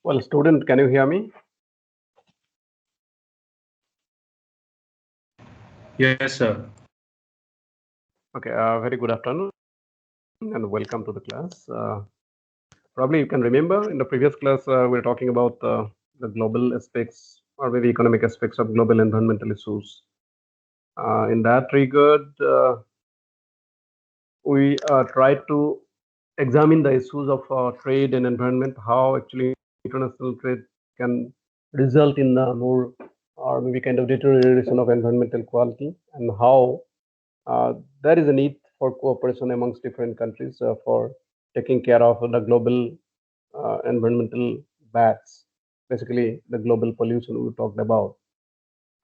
Well, student, can you hear me? Yes, sir. Okay, very good afternoon and welcome to the class. Probably you can remember in the previous class, we were talking about the global aspects or maybe economic aspects of global environmental issues. In that regard, we tried to examine the issues of trade and environment, how actually international trade can result in more or maybe kind of deterioration of environmental quality, and how there is a need for cooperation amongst different countries for taking care of the global environmental bats, basically the global pollution we talked about.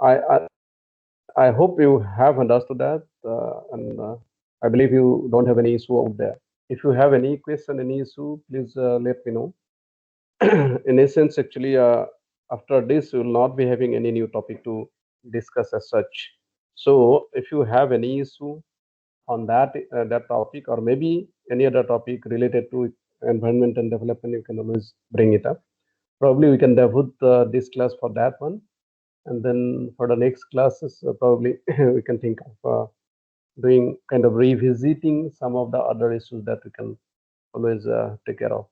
I hope you have understood that, and I believe you don't have any issue out there. If you have any question, any issue, please let me know. In essence, actually, after this, we will not be having any new topic to discuss as such. So, if you have any issue on that topic, or maybe any other topic related to environment and development, you can always bring it up. Probably we can devote this class for that one, and then for the next classes, probably we can think of doing kind of revisiting some of the other issues that we can always take care of.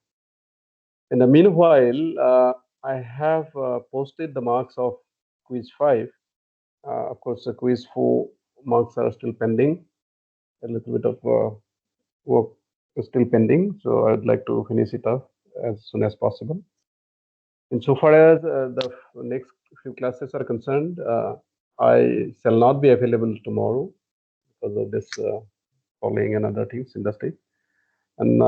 In the meanwhile, I have posted the marks of quiz 5. Of course, the quiz 4 marks are still pending. A little bit of work is still pending, so I'd like to finish it off as soon as possible. Insofar as the next few classes are concerned, I shall not be available tomorrow because of this following and other things in the state. And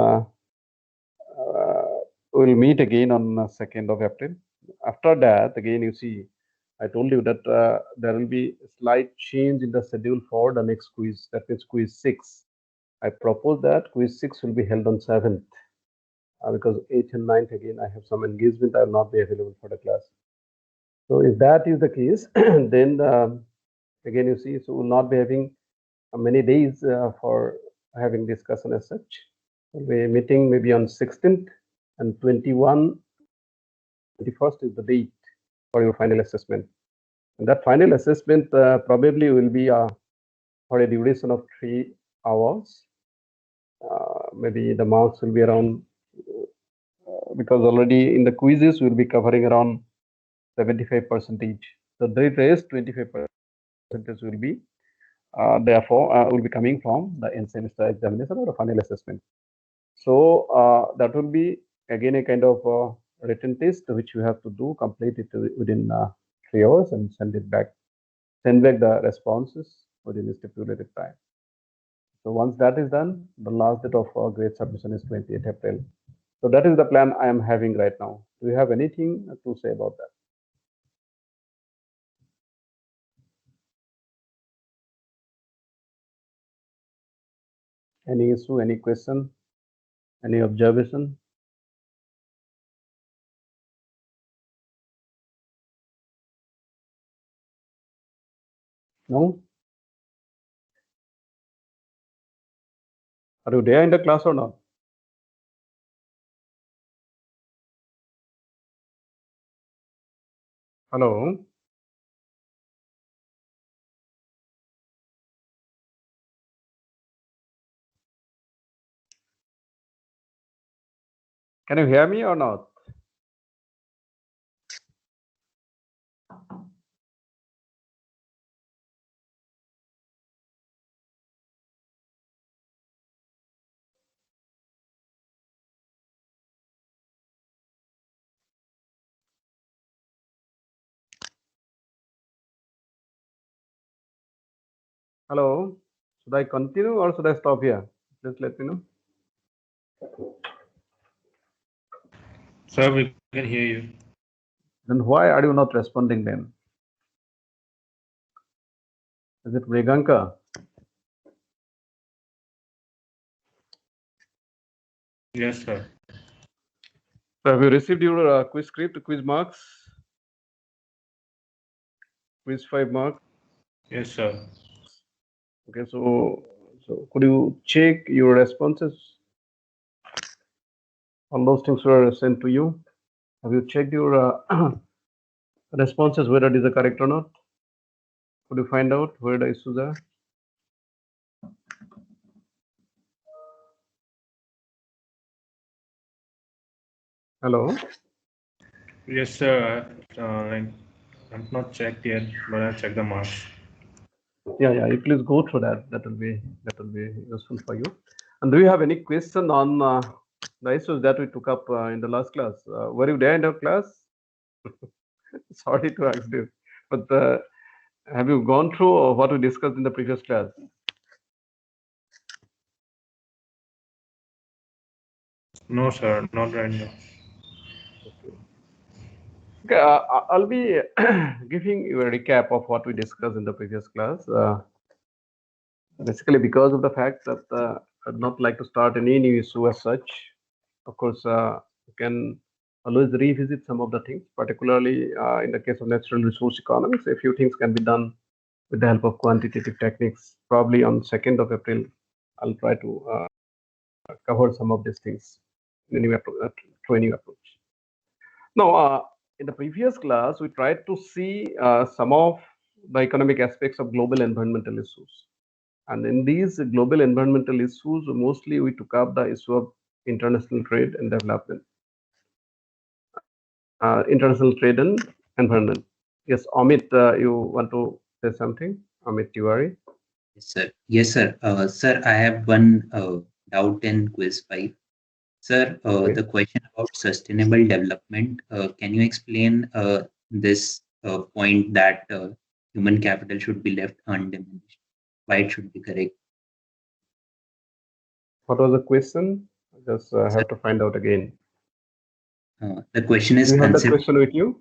we'll meet again on 2nd of April. After that, again, you see, I told you that there will be a slight change in the schedule for the next quiz. That means quiz 6. I propose that quiz 6 will be held on 7th because 8th and 9th, again, I have some engagement. I will not be available for the class. So if that is the case, then again, you see, so we'll not be having many days for having discussion as such. We'll be meeting maybe on 16th and 21st is the date for your final assessment. And that final assessment probably will be for a duration of 3 hours. Maybe the marks will be around, because already in the quizzes we'll be covering around 75% each. So the rest 25% will be therefore will be coming from the end semester examination or the final assessment. So that will be again a kind of written test which you have to do, complete it within 3 hours and send back the responses within the stipulated time. So once that is done, the last date of grade submission is 28th April. So that is the plan I am having right now. Do you have anything to say about that? Any issue, any question, any observation? No? Are you there in the class or not? Hello? Can you hear me or not? Hello? Should I continue or should I stop here? Just let me know. Sir, we can hear you. Then why are you not responding then? Is it Veganka? Yes, sir. So have you received your quiz script, quiz marks, quiz 5 marks? Yes, sir. Okay, so could you check your responses? All those things were sent to you. Have you checked your responses whether it is correct or not? Could you find out where the issues are? Hello? Yes, sir. I've not checked yet, but I'll check the marks. Yeah, you please go through that. That will be useful for you. And do you have any question on the issues that we took up in the last class? Were you there in the class? Sorry to ask you, but have you gone through what we discussed in the previous class? No, sir, not right now. Okay, I'll be giving you a recap of what we discussed in the previous class. Basically, because of the fact that I'd not like to start any new issue as such. Of course, you can always revisit some of the things, particularly in the case of natural resource economics. A few things can be done with the help of quantitative techniques. Probably on 2nd of April, I'll try to cover some of these things in a new through a new approach. Now, in the previous class, we tried to see some of the economic aspects of global environmental issues. And in these global environmental issues, mostly we took up the issue of international trade and development, international trade and environment. Yes, Amit, you want to say something? Amit Tiwari. Yes, sir. Yes, sir. Sir, I have one doubt in quiz 5. Sir, Okay. the question about sustainable development, can you explain this point that human capital should be left undiminished? Why it should be correct? What was the question? I just Sir, have to find out again. the question Do is you have the concept. question with you?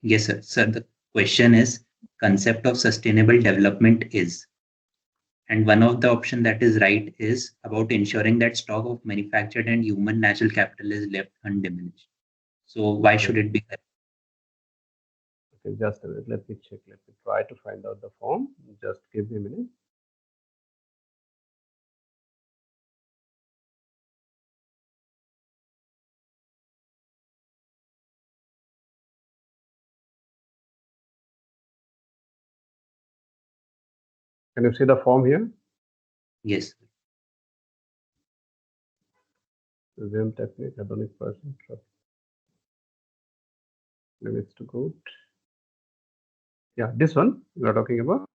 Yes, sir. Sir, the question is concept of sustainable development is. And one of the option that is right is about ensuring that stock of manufactured and human natural capital is left undiminished. So why should Okay. it be correct? Okay, just a minute. Let me check. Let me try to find out the form. Just give me a minute. Can you see the form here? Yes. Zoom technique, hedonic person, trust limits to good. Yeah, this one you are talking about.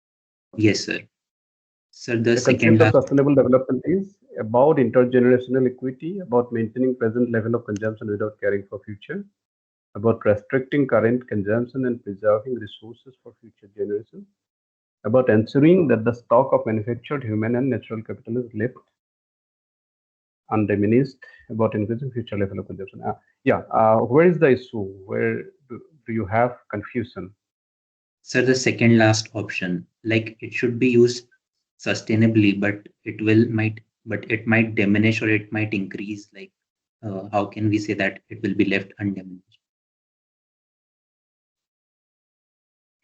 Yes, sir. Sir, the The second concept of last, sustainable development is about intergenerational equity, about maintaining present level of consumption without caring for future, about restricting current consumption and preserving resources for future generations, about ensuring that the stock of manufactured human and natural capital is left undiminished, about increasing future level of consumption. Where is the issue? Where do you have confusion? sir, the second last option, like it should be used sustainably, but it might diminish or it might increase. Like, how can we say that it will be left undiminished?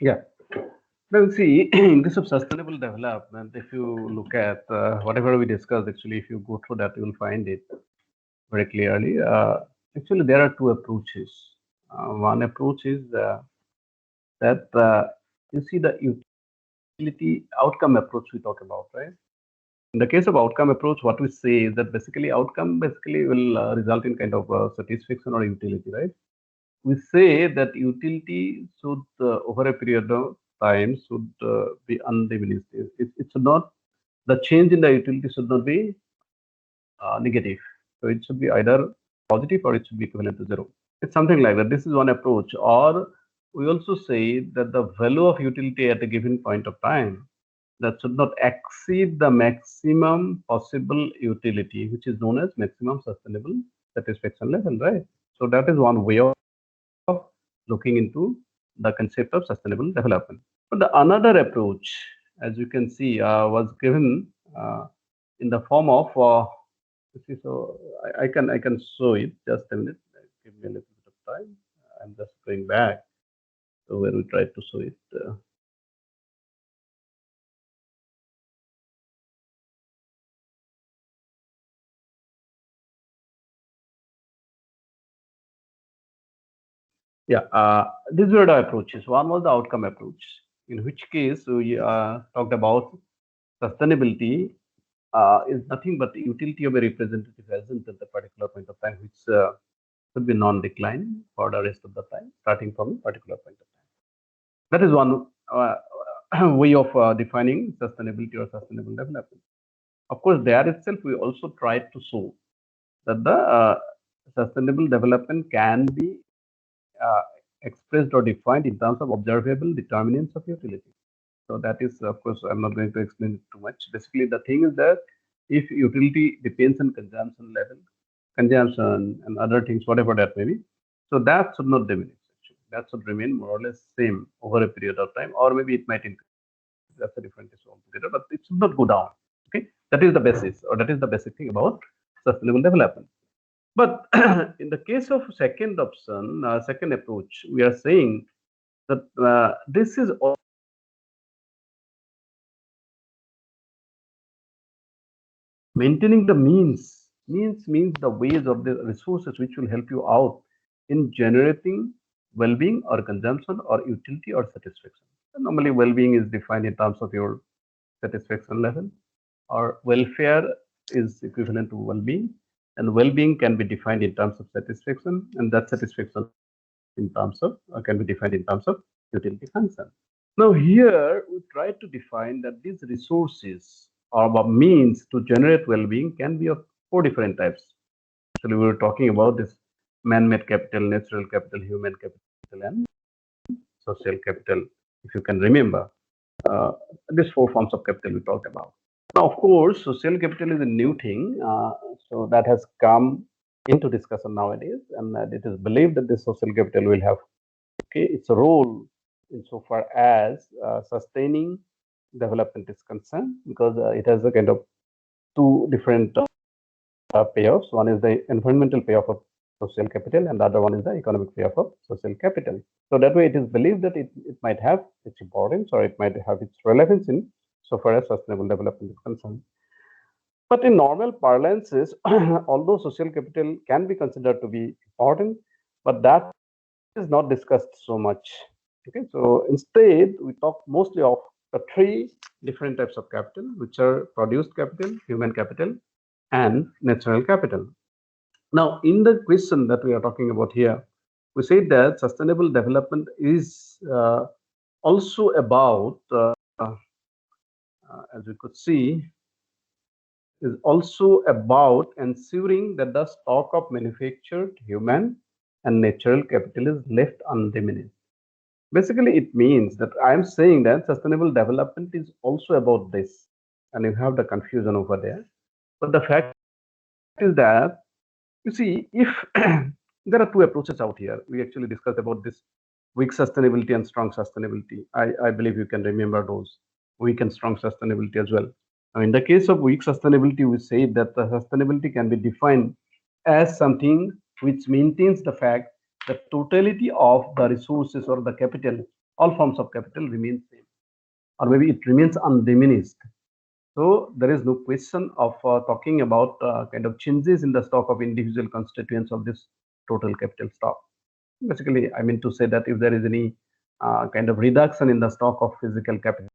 Yeah. Well, see, in case of sustainable development, if you look at whatever we discussed, actually, if you go through that, you will find it very clearly. Actually, there are two approaches. One approach is that you see the utility outcome approach we talk about, right? In the case of outcome approach, what we say is that basically outcome basically will result in kind of satisfaction or utility, right? We say that utility should over a period of time should be undiminished. It should not, the change in the utility should not be negative. So it should be either positive or it should be equivalent to zero. It's something like that. This is one approach. Or we also say that the value of utility at a given point of time that should not exceed the maximum possible utility, which is known as maximum sustainable satisfaction level, right? So that is one way of looking into the concept of sustainable development. But the another approach, as you can see, was given in the form of so I can show it. Just a minute. Give me a little bit of time. I'm just going back to where we tried to show it. Yeah, these were the approaches. One was the outcome approach, in which case we talked about sustainability is nothing but the utility of a representative agent at the particular point of time, which should be non-declining for the rest of the time, starting from a particular point of time. That is one way of defining sustainability or sustainable development. Of course, there itself, we also tried to show that the sustainable development can be uh, expressed or defined in terms of observable determinants of utility. So that is, of course, I'm not going to explain it too much. Basically, the thing is that if utility depends on consumption level, consumption and other things, whatever that may be, so that should not diminish. Actually. That should remain more or less same over a period of time, or maybe it might increase. That's a different issue altogether, but it should not go down. Okay, that is the basis, or that is the basic thing about sustainable development. But in the case of second option, second approach, we are saying that this is maintaining the means the ways of the resources which will help you out in generating well-being or consumption or utility or satisfaction. And normally, well-being is defined in terms of your satisfaction level, or welfare is equivalent to well-being, and well-being can be defined in terms of satisfaction, and that satisfaction in terms of can be defined in terms of utility function. Now here we try to define that these resources or means to generate well-being can be of four different types. Actually, we were talking about this man-made capital, natural capital, human capital, and social capital. If you can remember, uh, these four forms of capital we talked about. Now, of course, social capital is a new thing, so that has come into discussion nowadays, and it is believed that this social capital will have its role insofar as sustaining development is concerned, because it has a kind of two different payoffs. One is the environmental payoff of social capital, and the other one is the economic payoff of social capital. So that way, it is believed that it might have its importance or it might have its relevance in so far as sustainable development is concerned. But in normal parlances, although social capital can be considered to be important, but that is not discussed so much. Okay, so instead, we talk mostly of the three different types of capital, which are produced capital, human capital, and natural capital. Now, in the question that we are talking about here, we say that sustainable development is also about, as we could see, is also about ensuring that the stock of manufactured human and natural capital is left undiminished. Basically, it means that I'm saying that sustainable development is also about this, and you have the confusion over there. But the fact is that, you see, if there are two approaches out here, we actually discussed about this weak sustainability and strong sustainability. I believe you can remember those weak and strong sustainability as well. Now, in the case of weak sustainability, we say that the sustainability can be defined as something which maintains the fact that totality of the resources or the capital, all forms of capital remain same, or maybe it remains undiminished. So there is no question of talking about kind of changes in the stock of individual constituents of this total capital stock. Basically, I mean to say that if there is any kind of reduction in the stock of physical capital,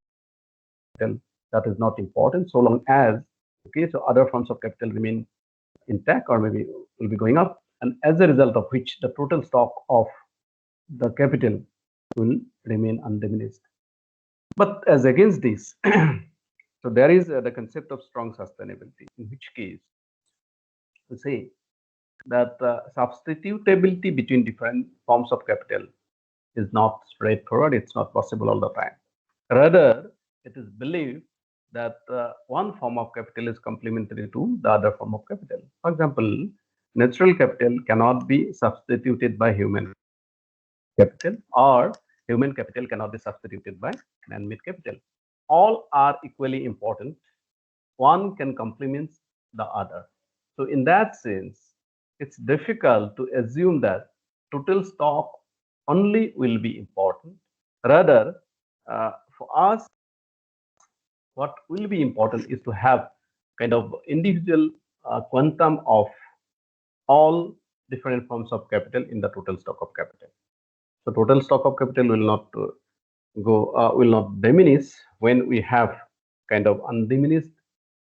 that is not important so long as, okay, so other forms of capital remain intact or maybe will be going up, and as a result of which the total stock of the capital will remain undiminished. But as against this, so there is the concept of strong sustainability, in which case we say that substitutability between different forms of capital is not straightforward, it's not possible all the time. Rather, it is believed that one form of capital is complementary to the other form of capital. For example, natural capital cannot be substituted by human capital, or human capital cannot be substituted by man-made capital. All are equally important. One can complement the other. So in that sense, it's difficult to assume that total stock only will be important. Rather, for us, what will be important is to have kind of individual quantum of all different forms of capital in the total stock of capital. So total stock of capital will not will not diminish when we have kind of undiminished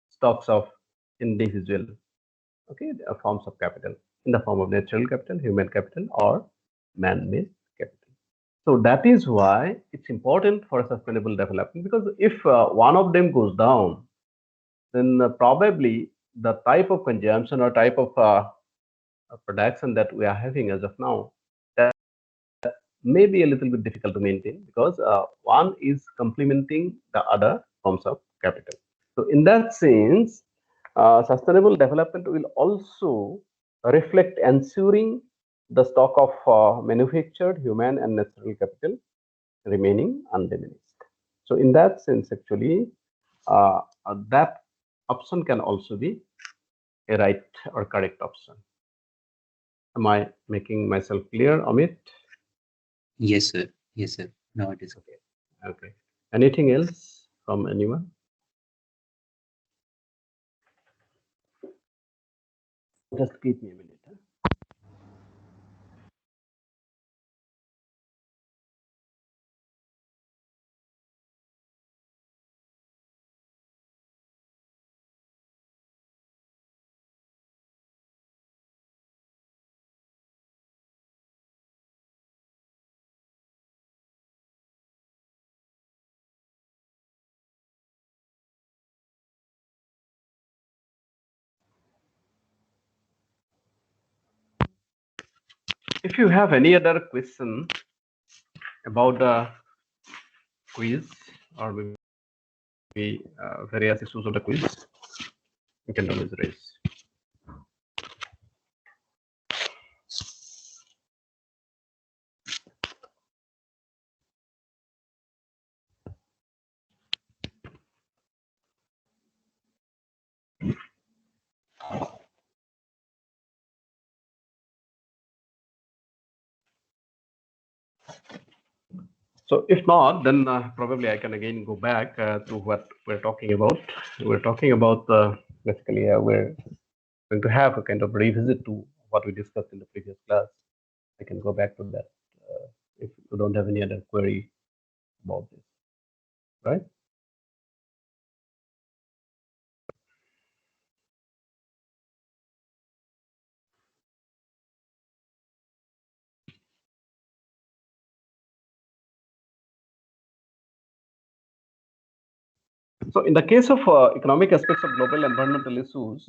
stocks of individual, okay, forms of capital in the form of natural capital, human capital, or man-made capital. So that is why it's important for sustainable development, because if one of them goes down, then probably the type of consumption or type of production that we are having as of now, that may be a little bit difficult to maintain, because one is complementing the other forms of capital. So in that sense, sustainable development will also reflect ensuring the stock of manufactured human and natural capital remaining undiminished. So in that sense, actually, that option can also be a right or correct option. Am I making myself clear, Amit? Yes, sir. Yes, sir. Now it is. Okay. Okay. Anything else from anyone? Just give me a minute. Huh? If you have any other question about the quiz, or maybe various issues of the quiz, you can always raise. So if not, then probably I can again go back to what we're talking about. We're talking about basically we're going to have a kind of revisit to what we discussed in the previous class. I can go back to that if you don't have any other query about this, right? So in the case of economic aspects of global environmental issues,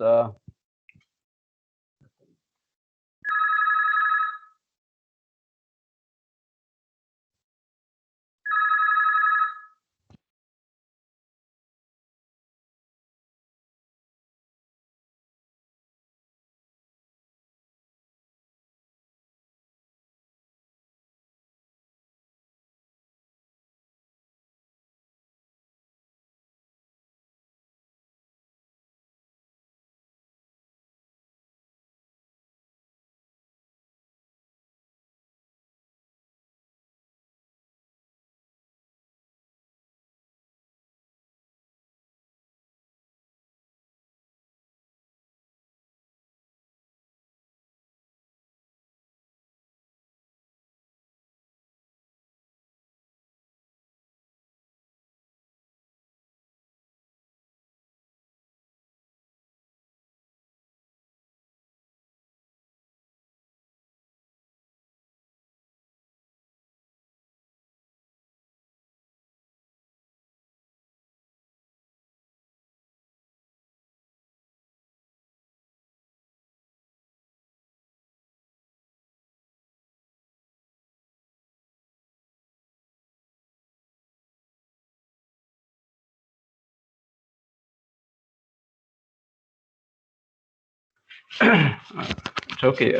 it's okay.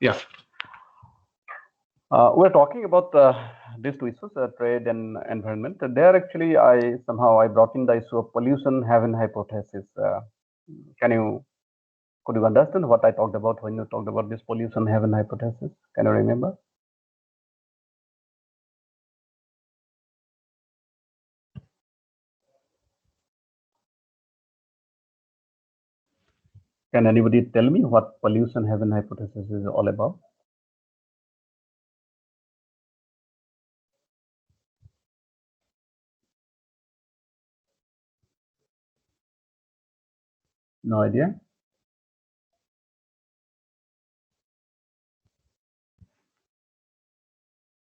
Yeah, we're talking about these two issues, trade and environment. There, actually, I brought in the issue of pollution heaven hypothesis. Can you could you understand what I talked about when you talked about this pollution heaven hypothesis? Can you remember? Can anybody tell me what pollution heaven hypothesis is all about? No idea.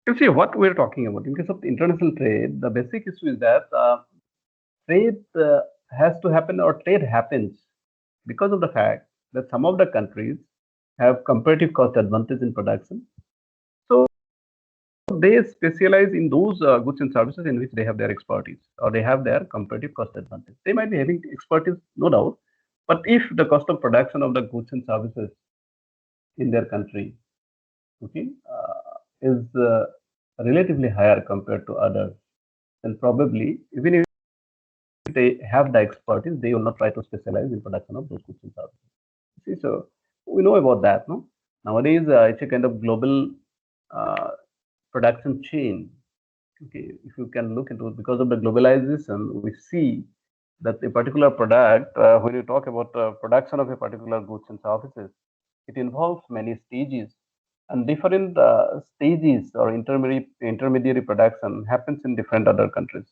You see what we're talking about in case of the international trade. The basic issue is that trade has to happen, or trade happens because of the fact that some of the countries have comparative cost advantage in production. So they specialize in those goods and services in which they have their expertise, or they have their comparative cost advantage. They might be having expertise, no doubt, but if the cost of production of the goods and services in their country, okay, is relatively higher compared to others, then probably even if they have the expertise, they will not try to specialize in production of those goods and services. See, so we know about that, no? Nowadays, it's a kind of global uh, production chain. Okay, if you can look into it, because of the globalization, we see that a particular product, when you talk about production of a particular goods and services, it involves many stages, and different stages or intermediary production happens in different other countries.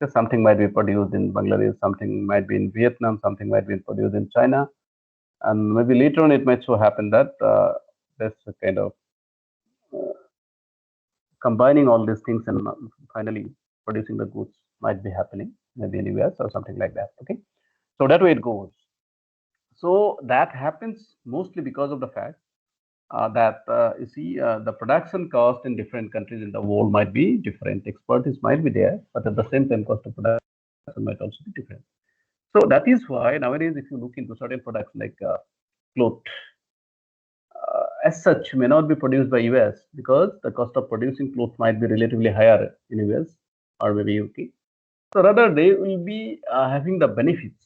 So something might be produced in Bangladesh, something might be in Vietnam, something might be produced in China, and maybe later on it might so happen that there's a kind of uh, combining all these things and finally producing the goods might be happening maybe in US or something like that. Okay, so that way it goes. So that happens mostly because of the fact that you see the production cost in different countries in the world might be different. Expertise might be there, but at the same time, cost of production might also be different. So that is why nowadays, if you look into certain products like cloth, as such, may not be produced by US because the cost of producing cloth might be relatively higher in US or maybe UK. So rather, they will be having the benefits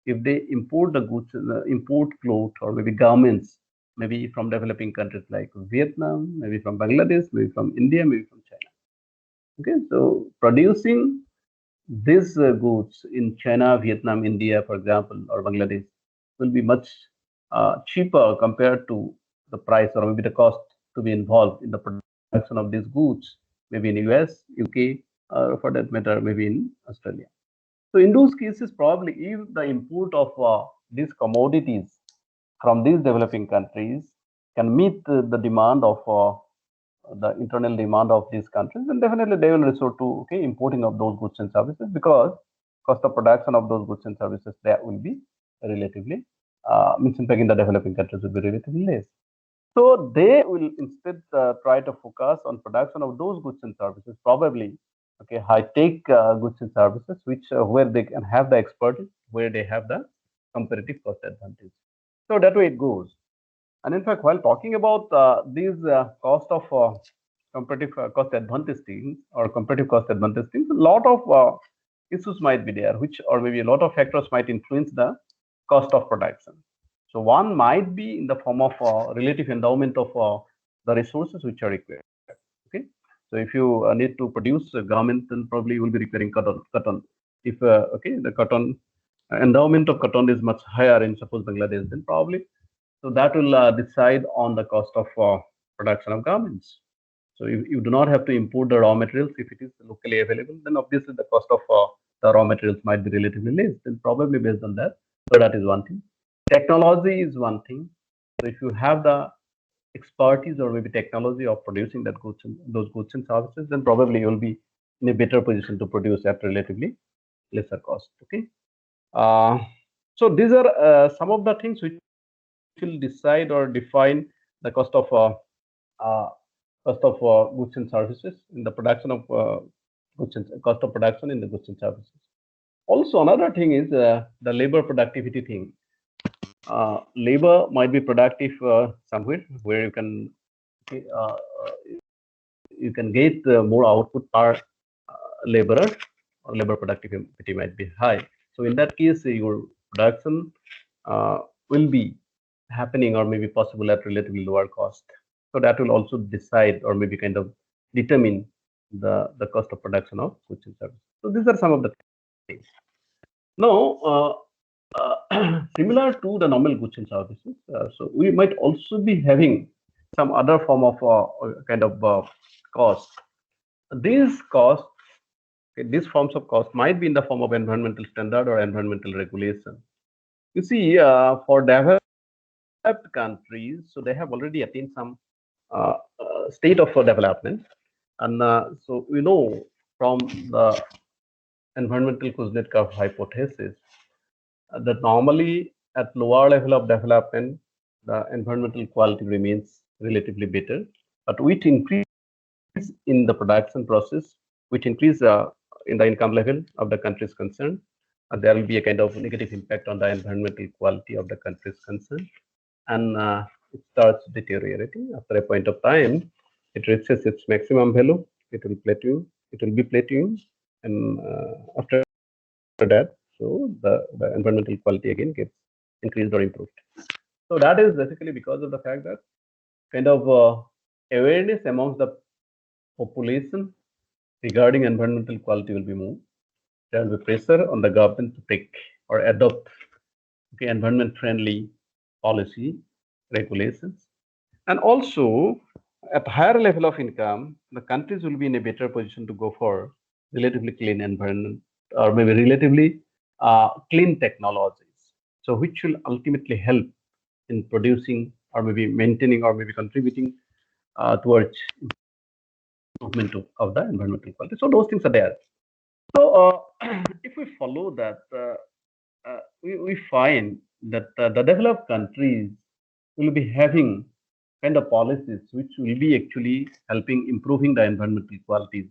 if they import the goods, import clothes or maybe garments, maybe from developing countries like Vietnam, maybe from Bangladesh, maybe from India, maybe from China. Okay, so producing these goods in China, Vietnam, India, for example, or Bangladesh, will be much cheaper compared to the price or maybe the cost to be involved in the production of these goods, maybe in US, UK, or for that matter, maybe in Australia. So in those cases, probably if the import of these commodities from these developing countries can meet the demand of the internal demand of these countries, then definitely they will resort to okay importing of those goods and services because cost of production of those goods and services that will be relatively means in fact in the developing countries will be relatively less. So they will instead try to focus on production of those goods and services, probably okay high tech goods and services, which where they can have the expertise, where they have the comparative cost advantage. So that way it goes. And in fact, while talking about these cost of comparative cost advantage things or comparative cost advantage things, a lot of issues might be there, which or maybe a lot of factors might influence the cost of production. So one might be in the form of relative endowment of the resources which are required. Okay, so if you need to produce a garment, then probably you will be requiring cotton. Cotton. If okay, the cotton endowment of cotton is much higher in suppose Bangladesh, then probably so that will decide on the cost of production of garments. So you do not have to import the raw materials if it is locally available. Then obviously the cost of the raw materials might be relatively less. Then probably based on that. So that is one thing. Technology is one thing. So if you have the expertise or maybe technology of producing that goods and those goods and services, then probably you'll be in a better position to produce at relatively lesser cost. Okay. Uh, so these are some of the things which will decide or define the uh, cost of goods and services in the production of goods and cost of production in the goods and services. Also, another thing is the labor productivity thing. Labor might be productive somewhere where you can get more output per laborer, or labor productivity might be high. So in that case, your production will be happening or maybe possible at relatively lower cost. So that will also decide or maybe kind of determine the cost of production of goods and services. So these are some of the things. Now, similar to the normal goods and services, so we might also be having some other form of kind of cost. These costs, okay, these forms of cost might be in the form of environmental standard or environmental regulation. You see, for developed countries, so they have already attained some state of development, and so we know from the environmental Kuznetsov hypothesis that normally at lower level of development, the environmental quality remains relatively better, but with increase in the production process, which increase in the income level of the country is concerned, there will be a kind of negative impact on the environmental quality of the country is concerned, and it starts deteriorating. After a point of time, it reaches its maximum value. It will plateau. It will be plateauing, and after that, so the environmental quality again gets increased or improved. So that is basically because of the fact that kind of awareness amongst the population regarding environmental quality will be more. There will be pressure on the government to take or adopt environment friendly policy regulations. And also at higher level of income, the countries will be in a better position to go for relatively clean environment or maybe relatively clean technologies. So which will ultimately help in producing or maybe maintaining or maybe contributing towards improvement of the environmental quality. So those things are there. So if we follow that, we find that the developed countries will be having kind of policies which will be actually helping improving the environmental qualities.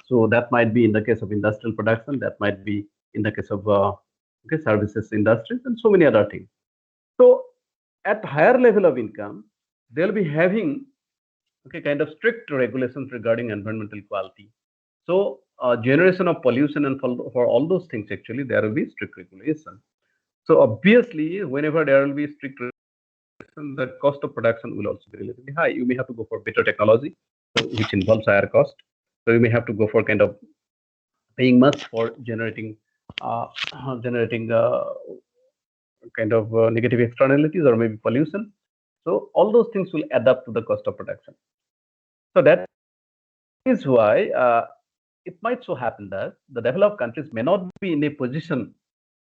So that might be in the case of industrial production, that might be in the case of services industries, and so many other things. So at higher level of income, they'll be having kind of strict regulations regarding environmental quality. So generation of pollution and for all those things, actually, there will be strict regulation. So obviously, whenever there will be strict regulation, the cost of production will also be relatively high. You may have to go for better technology, which involves higher cost. So you may have to go for kind of paying much for generating uh, generating kind of negative externalities or maybe pollution. So all those things will add up to the cost of production. So that is why it might so happen that the developed countries may not be in a position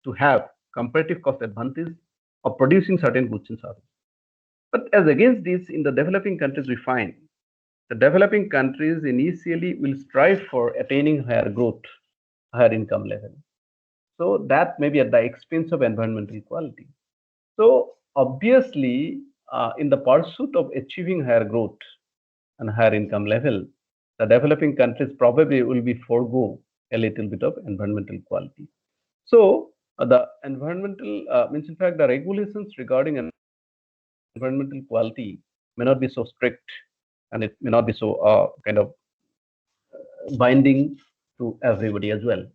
to have comparative cost advantage of producing certain goods and services. But as against this, in the developing countries, we find the developing countries initially will strive for attaining higher growth, higher income level. So that may be at the expense of environmental quality. So obviously, in the pursuit of achieving higher growth and higher income level, the developing countries probably will be forego a little bit of environmental quality. So the environmental means in fact the regulations regarding environmental quality may not be so strict, and it may not be so kind of binding to everybody as well.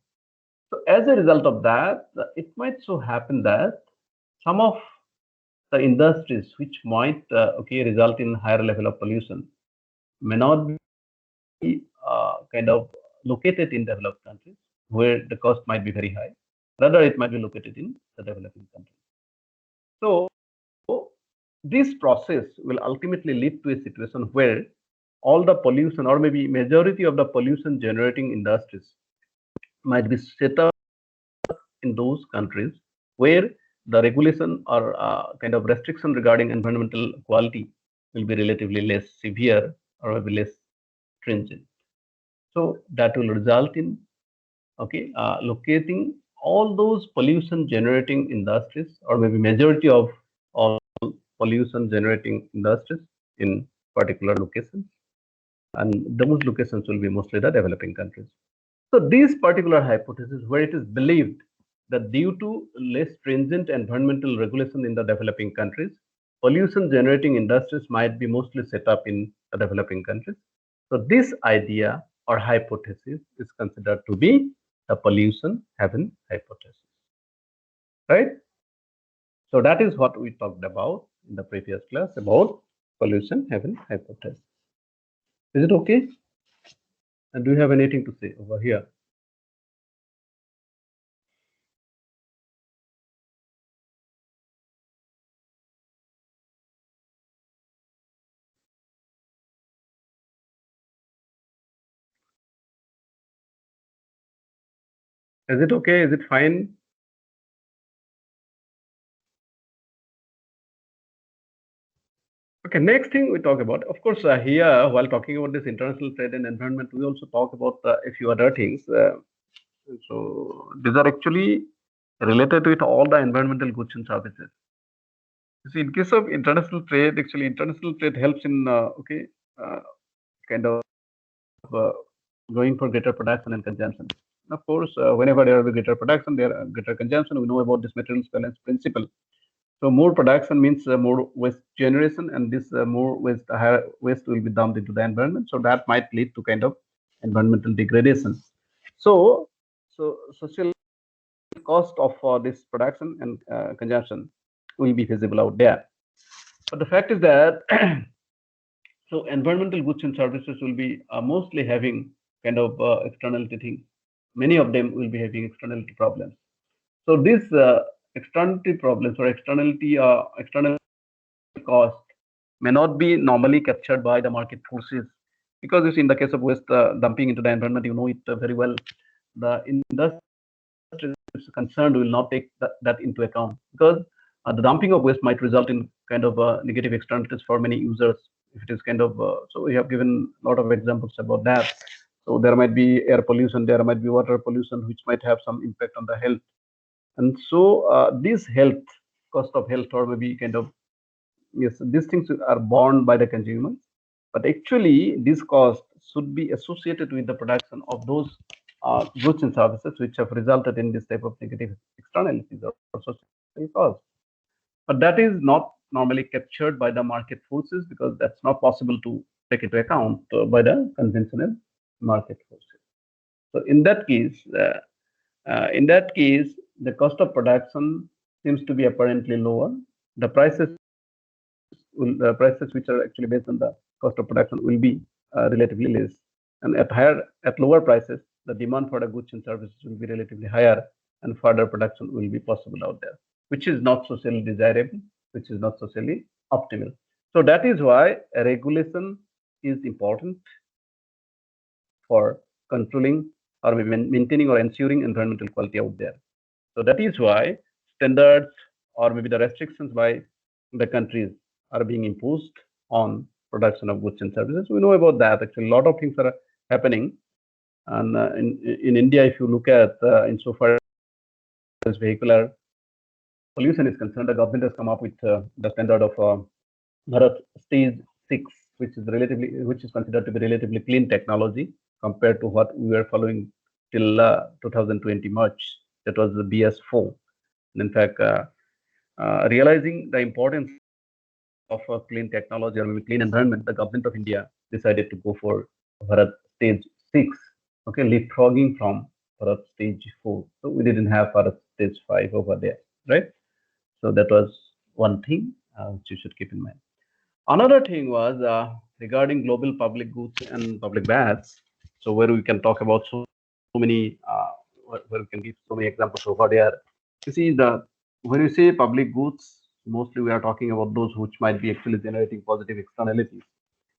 So as a result of that, it might so happen that some of the industries which might result in higher level of pollution may not be kind of located in developed countries where the cost might be very high. Rather, it might be located in the developing countries. So this process will ultimately lead to a situation where all the pollution or maybe majority of the pollution generating industries might be set up in those countries where the regulation or kind of restriction regarding environmental quality will be relatively less severe or maybe less stringent. So that will result in locating all those pollution generating industries or maybe majority of all pollution generating industries in particular locations, and those locations will be mostly the developing countries. So this particular hypothesis, where it is believed that due to less stringent environmental regulation in the developing countries, pollution generating industries might be mostly set up in the developing countries. So this idea or hypothesis is considered to be the pollution heaven hypothesis, right? So that is what we talked about in the previous class about pollution heaven hypothesis. Is it okay? And do you have anything to say over here? Is it okay? Is it fine? Okay, next thing we talk about, of course, here while talking about this international trade and environment, we also talk about a few other things. So these are actually related with all the environmental goods and services. You see, in case of international trade, actually international trade helps in uh, kind of going for greater production and consumption. Of course, whenever there will be greater production, there greater consumption. We know about this materials balance principle. So more production means more waste generation, and this more waste, higher waste will be dumped into the environment. So that might lead to kind of environmental degradation. So, social cost of this production and consumption will be visible out there. But the fact is that so environmental goods and services will be mostly having kind of externality things. Many of them will be having externality problems. So these externality problems or external cost may not be normally captured by the market forces, because you see in the case of waste dumping into the environment, you know it very well. The industry is concerned will not take that into account, because the dumping of waste might result in kind of negative externalities for many users. If it is kind of so, we have given a lot of examples about that. So there might be air pollution, there might be water pollution, which might have some impact on the health. And so this health cost of health, or maybe kind of, yes, these things are borne by the consumers, but actually this cost should be associated with the production of those goods and services which have resulted in this type of negative externalities or social cost. But that is not normally captured by the market forces, because that's not possible to take into account by the conventional market forces. So in that case, the cost of production seems to be apparently lower. The prices which are actually based on the cost of production will be relatively less, and at lower prices, the demand for the goods and services will be relatively higher, and further production will be possible out there, which is not socially desirable, which is not socially optimal. So that is why a regulation is important for controlling or maintaining or ensuring environmental quality out there. So that is why standards or maybe the restrictions by the countries are being imposed on production of goods and services. We know about that. Actually, a lot of things are happening. And in India, if you look at insofar as vehicular pollution is concerned, the government has come up with the standard of Bharat Stage 6, which is considered to be relatively clean technology compared to what we were following till 2020 March. That was the BS4. And in fact, realizing the importance of a clean technology or maybe clean environment, the government of India decided to go for Bharat Stage 6, okay, leapfrogging from Bharat Stage 4. So we didn't have Bharat Stage 5 over there, right? So that was one thing which you should keep in mind. Another thing was regarding global public goods and public baths. So where we can talk about so many, where we can give so many examples over there. You see, when you say public goods, mostly we are talking about those which might be actually generating positive externalities.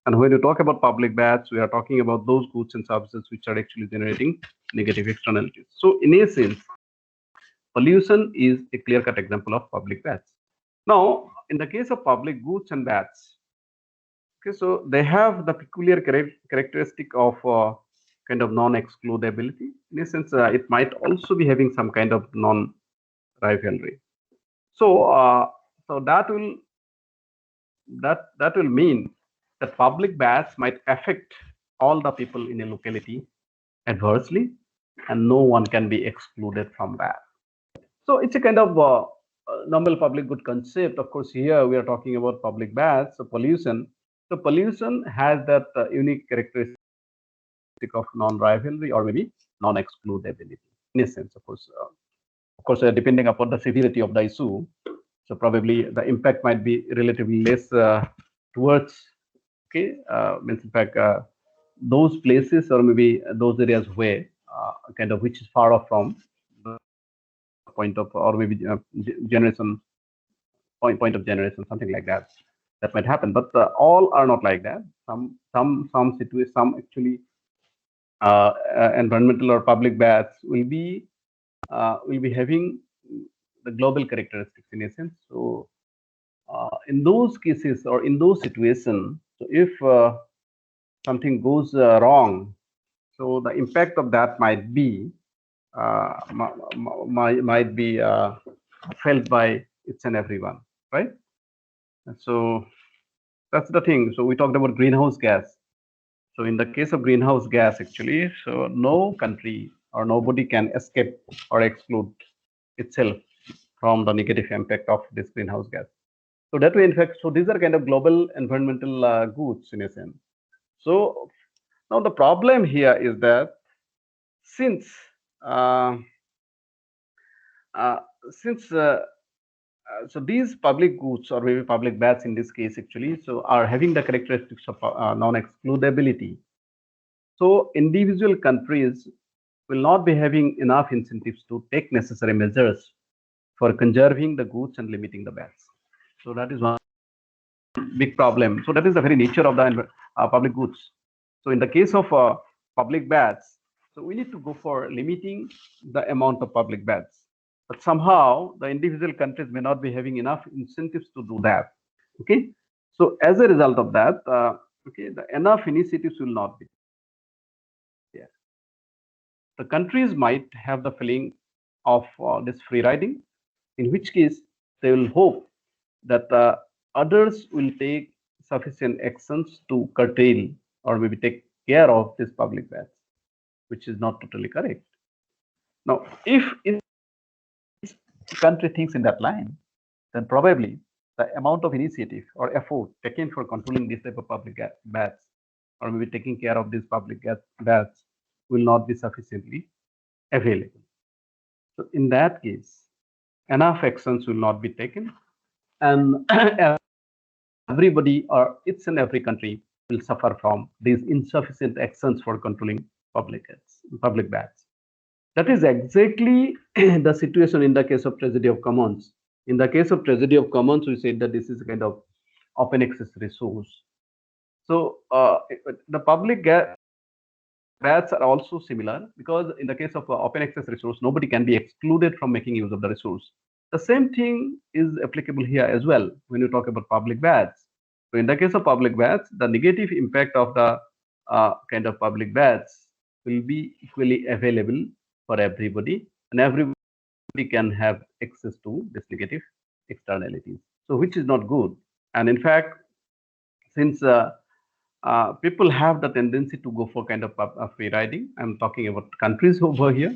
And when you talk about public baths, we are talking about those goods and services which are actually generating negative externalities. So in essence, pollution is a clear-cut example of public baths. Now, in the case of public goods and baths, okay, so they have the peculiar characteristic of kind of non-excludability. In a sense, it might also be having some kind of non-rivalry. So, so that will mean that public baths might affect all the people in a locality adversely, and no one can be excluded from that. So it's a kind of normal public good concept. Of course, here we are talking about public baths, so pollution. So pollution has that unique characteristic of non-rivalry or maybe non-excludability in a sense. Of course, depending upon the severity of the issue, so probably the impact might be relatively less towards, okay, means in fact those places or maybe those areas where kind of which is far off from the point of, or maybe generation point of generation, something like that, that might happen. But all are not like that. Some situations, some actually environmental or public baths will be having the global characteristics in a sense. So in those cases or in those situations, so if something goes wrong, so the impact of that might be might be felt by each and everyone, right? And so that's the thing. So we talked about greenhouse gas. So in the case of greenhouse gas, actually, so no country or nobody can escape or exclude itself from the negative impact of this greenhouse gas. So that way, in fact, so these are kind of global environmental goods in a sense. So now the problem here is that since uh, uh, since so these public goods or maybe public baths in this case actually so are having the characteristics of non-excludability. So individual countries will not be having enough incentives to take necessary measures for conserving the goods and limiting the baths. So that is one big problem. So that is the very nature of the public goods. So in the case of public baths, so we need to go for limiting the amount of public baths. But somehow the individual countries may not be having enough incentives to do that. Okay. So as a result of that, okay, the enough initiatives will not be there. The countries might have the feeling of this free riding, in which case they will hope that others will take sufficient actions to curtail or maybe take care of this public baths, which is not totally correct. Now, if each country thinks in that line, then probably the amount of initiative or effort taken for controlling this type of public baths or maybe taking care of these public baths will not be sufficiently available. So in that case, enough actions will not be taken, and everybody or each and every country will suffer from these insufficient actions for controlling public baths. That is exactly the situation in the case of tragedy of commons. In the case of tragedy of commons, we said that this is a kind of open access resource. So the public baths are also similar because in the case of open access resource, nobody can be excluded from making use of the resource. The same thing is applicable here as well when you talk about public baths. So in the case of public baths, the negative impact of the kind of public baths will be equally available for everybody, and everybody can have access to this negative externalities. So which is not good. And in fact, since people have the tendency to go for kind of free riding. I'm talking about countries over here.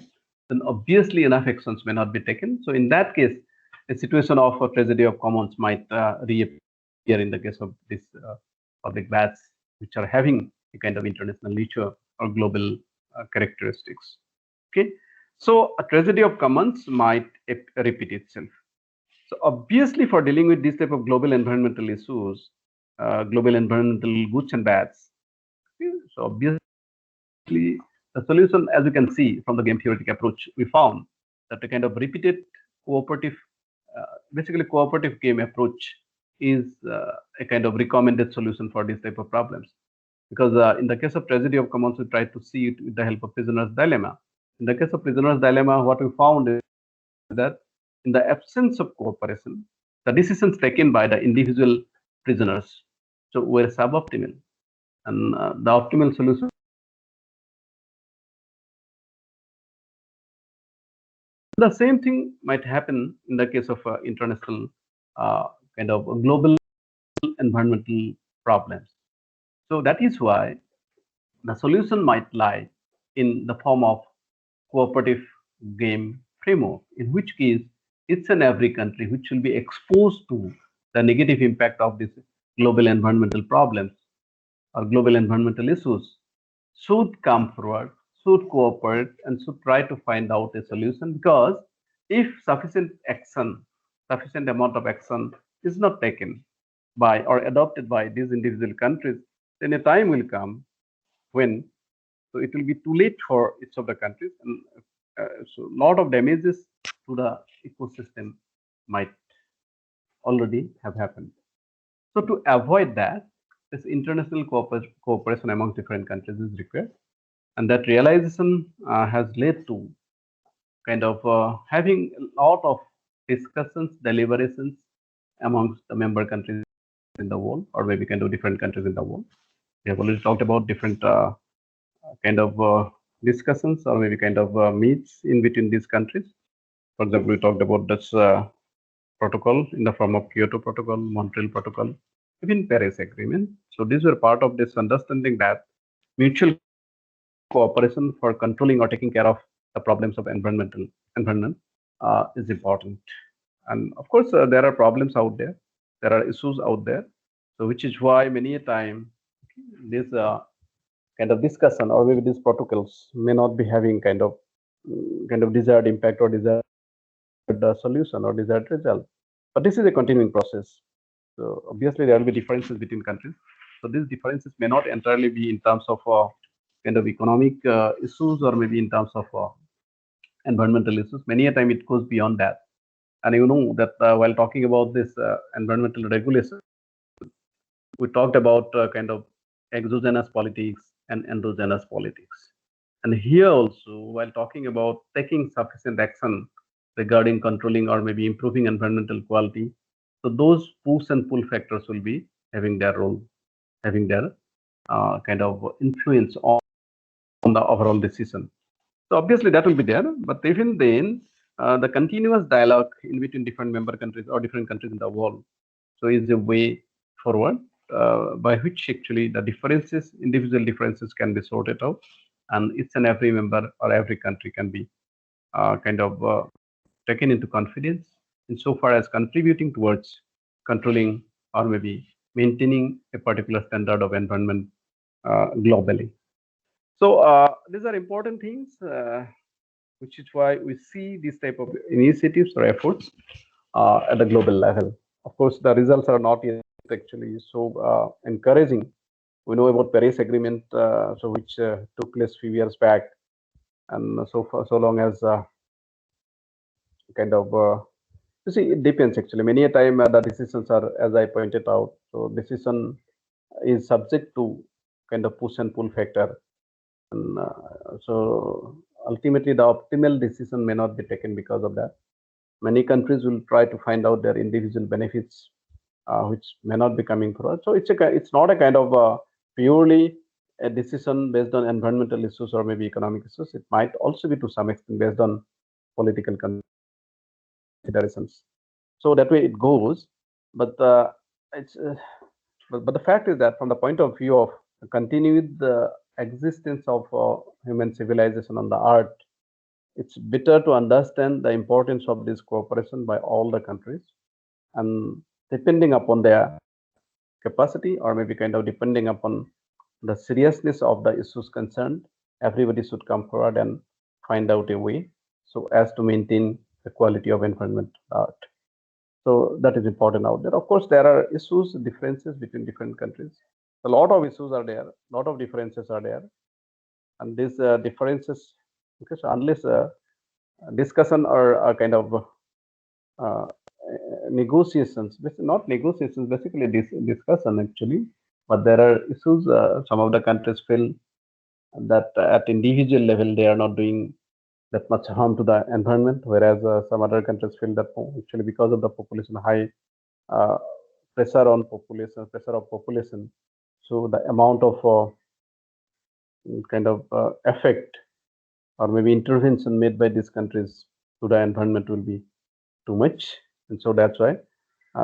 Then obviously enough actions may not be taken. So in that case, a situation of a tragedy of commons might reappear in the case of these public baths, which are having a kind of international nature or global characteristics. Okay, so a tragedy of commons might repeat itself. So obviously, for dealing with this type of global environmental issues, global environmental goods and bads, so obviously the solution, as you can see from the game theoretic approach, we found that a kind of repeated cooperative, basically cooperative game approach is a kind of recommended solution for this type of problems. Because in the case of tragedy of commons, we tried to see it with the help of prisoner's dilemma. In the case of prisoner's dilemma, what we found is that in the absence of cooperation, the decisions taken by the individual prisoners so were suboptimal, and the optimal solution. The same thing might happen in the case of international kind of global environmental problems. So that is why the solution might lie in the form of cooperative game framework, in which case each and every country which will be exposed to the negative impact of these global environmental problems or global environmental issues should come forward, should cooperate, and should try to find out a solution. Because if sufficient action, sufficient amount of action is not taken by or adopted by these individual countries, then a time will come when so it will be too late for each of the countries, and so a lot of damages to the ecosystem might already have happened. So to avoid that, this international cooperation among different countries is required, and that realization has led to kind of having a lot of discussions, deliberations, amongst the member countries in the world, or maybe kind of different countries in the world. We have already talked about different kind of discussions or maybe kind of meets in between these countries. For example, we talked about this protocol in the form of Kyoto Protocol, Montreal Protocol, even Paris Agreement. So these were part of this understanding that mutual cooperation for controlling or taking care of the problems of environment is important. And of course, there are problems out there. There are issues out there. So which is why many a time this kind of discussion or maybe these protocols may not be having kind of desired impact or desired solution or desired result. But this is a continuing process. So obviously there will be differences between countries. So these differences may not entirely be in terms of kind of economic issues or maybe in terms of environmental issues. Many a time it goes beyond that. And you know that while talking about this environmental regulation, we talked about kind of exogenous politics and endogenous politics. And here also, while talking about taking sufficient action regarding controlling or maybe improving environmental quality, so those push and pull factors will be having their role, having their kind of influence on the overall decision. So obviously that will be there, but even then, the continuous dialogue in between different member countries or different countries in the world, so is a way forward by which actually the differences, individual differences can be sorted out, and each and every member or every country can be kind of taken into confidence insofar as contributing towards controlling or maybe maintaining a particular standard of environment globally. So these are important things, which is why we see these type of initiatives or efforts at the global level. Of course, the results are not yet actually so encouraging. We know about Paris Agreement, so which took place few years back, and so far, so long as kind of you see, it depends actually. Many a time the decisions are, as I pointed out, so decision is subject to kind of push and pull factor. And so ultimately, the optimal decision may not be taken because of that. Many countries will try to find out their individual benefits, which may not be coming forward. So it's not a kind of purely a decision based on environmental issues or maybe economic issues. It might also be to some extent based on political considerations. So that way it goes. But it's but the fact is that from the point of view of continuing the existence of human civilization on the earth, it's better to understand the importance of this cooperation by all the countries, and depending upon their capacity or maybe kind of depending upon the seriousness of the issues concerned, everybody should come forward and find out a way so as to maintain the quality of environment art. So that is important out there. Of course, there are issues, differences between different countries. A lot of issues are there, a lot of differences are there, and these differences, because unless discussion or kind of uh, negotiations, not negotiations, basically discussion actually, but there are issues. Some of the countries feel that at individual level they are not doing that much harm to the environment, whereas some other countries feel that actually because of the population high uh, pressure on population, pressure of population, so the amount of kind of effect or maybe intervention made by these countries to the environment will be too much, and so that's why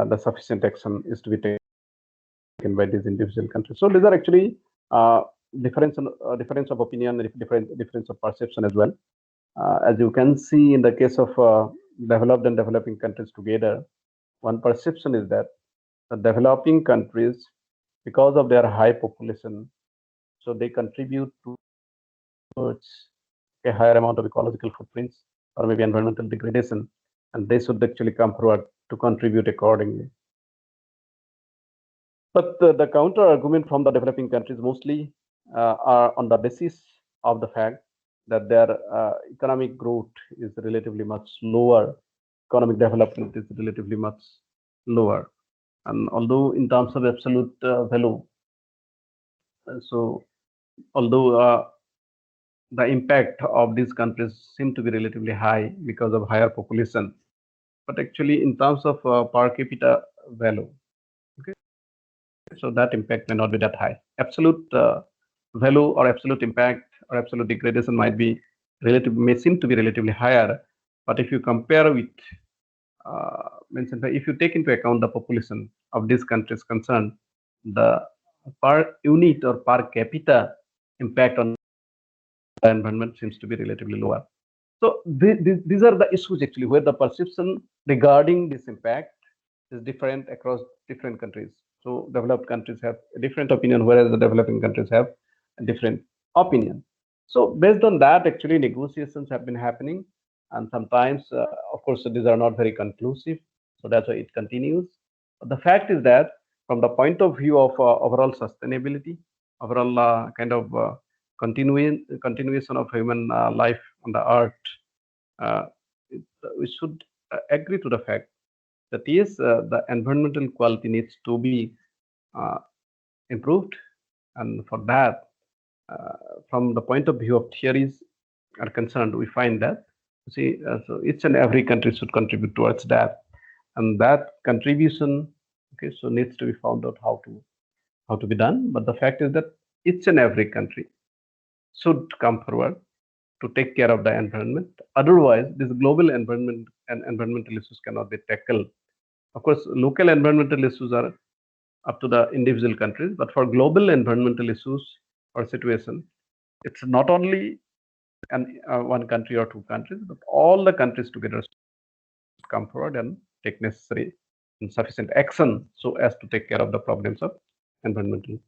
the sufficient action is to be taken by these individual countries. So these are actually difference of opinion, difference of perception as well. As you can see in the case of developed and developing countries together, one perception is that the developing countries, because of their high population, so they contribute towards a higher amount of ecological footprints or maybe environmental degradation, and they should actually come forward to contribute accordingly. But the counter argument from the developing countries mostly are on the basis of the fact that their economic growth is relatively much lower, economic development is relatively much lower. And although in terms of absolute value, so although the impact of these countries seem to be relatively high because of higher population, but actually in terms of per capita value. Okay, so that impact may not be that high. Absolute value or absolute impact or absolute degradation might be may seem to be relatively higher, but if you compare with if you take into account the population of these countries concerned, the per unit or per capita impact on the environment seems to be relatively lower. So these are the issues actually where the perception regarding this impact is different across different countries. So developed countries have a different opinion, whereas the developing countries have a different opinion. So based on that, actually negotiations have been happening, and sometimes, of course, these are not very conclusive. So that's why it continues. But the fact is that from the point of view of overall sustainability, overall continuation of human life on the earth, uh, we should agree to the fact that yes, the environmental quality needs to be uh, improved, and for that, from the point of view of theories are concerned, we find that so each and every country should contribute towards that, and that contribution, okay, so needs to be found out how to be done. But the fact is that each and every country should come forward to take care of the environment. Otherwise, this global environment and environmental issues cannot be tackled. Of course, local environmental issues are up to the individual countries, but for global environmental issues or situation, it's not only one country or two countries, but all the countries together come forward and take necessary and sufficient action so as to take care of the problems of environmental,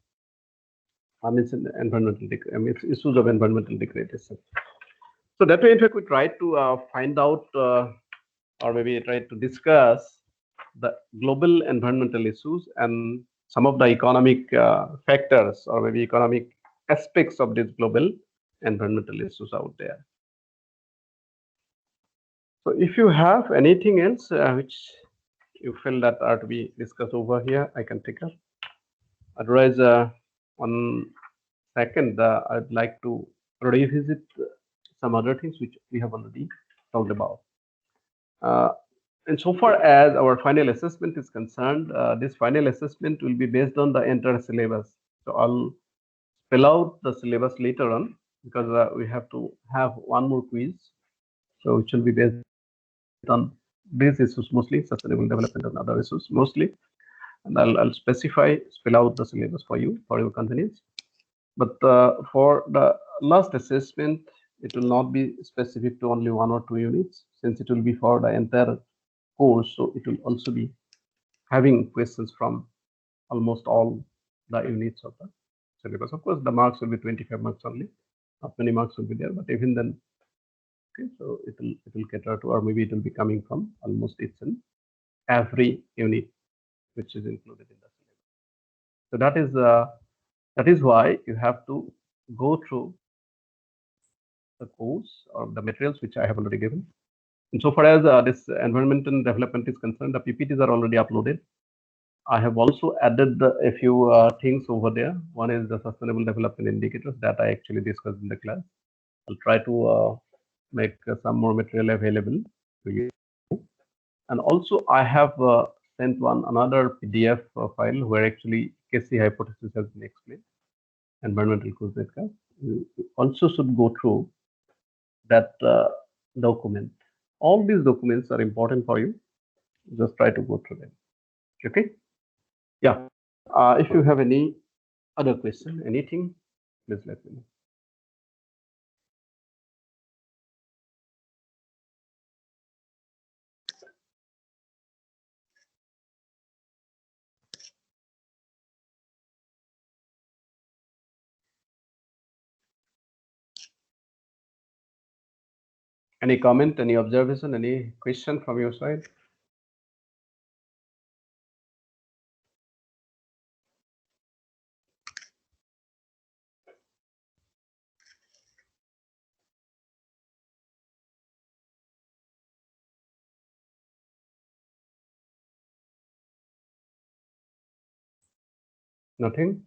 issues of environmental degradation. So that way, in fact, we try to find out or maybe try to discuss the global environmental issues and some of the economic factors or maybe economic aspects of these global environmental issues out there. So if you have anything else which you feel that are to be discussed over here, I can take up. Otherwise, one second, I'd like to revisit some other things which we have already talked about. And so far as our final assessment is concerned, this final assessment will be based on the entire syllabus. So I'll spell out the syllabus later on because we have to have one more quiz. So it will be based on these issues mostly, sustainable development and other issues mostly. And I'll spell out the syllabus for your convenience. But for the last assessment, it will not be specific to only 1 or 2 units, since it will be for the entire course. So it will also be having questions from almost all the units of the syllabus. Of course, the marks will be 25 marks only. Not many marks will be there, but even then, okay, so it will cater to, or maybe it will be coming from almost each and every unit which is included in the syllabus. So that is why you have to go through the course or the materials which I have already given. And so far as this environmental development is concerned, the PPTs are already uploaded. I have also added a few things over there. One is the sustainable development indicators that I actually discussed in the class. I'll try to make some more material available to you. And also I have sent another PDF file where actually KC hypothesis has been explained, environmental cause netcast. You also should go through that document. All these documents are important for you. Just try to go through them. Okay. Yeah. If you have any other question, anything, please let me know. Any comment, any observation, any question from your side? Nothing?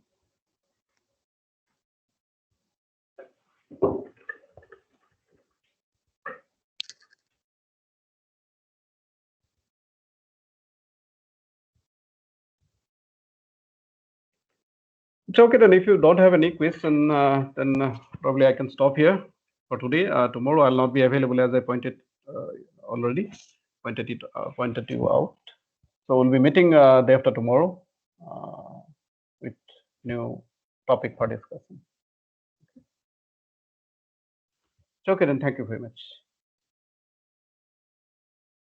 It's okay then. If you don't have any question, then probably I can stop here for today. Tomorrow I'll not be available, as I pointed already, pointed you out. So we'll be meeting day after tomorrow with new topic for discussion. It's okay then. Thank you very much.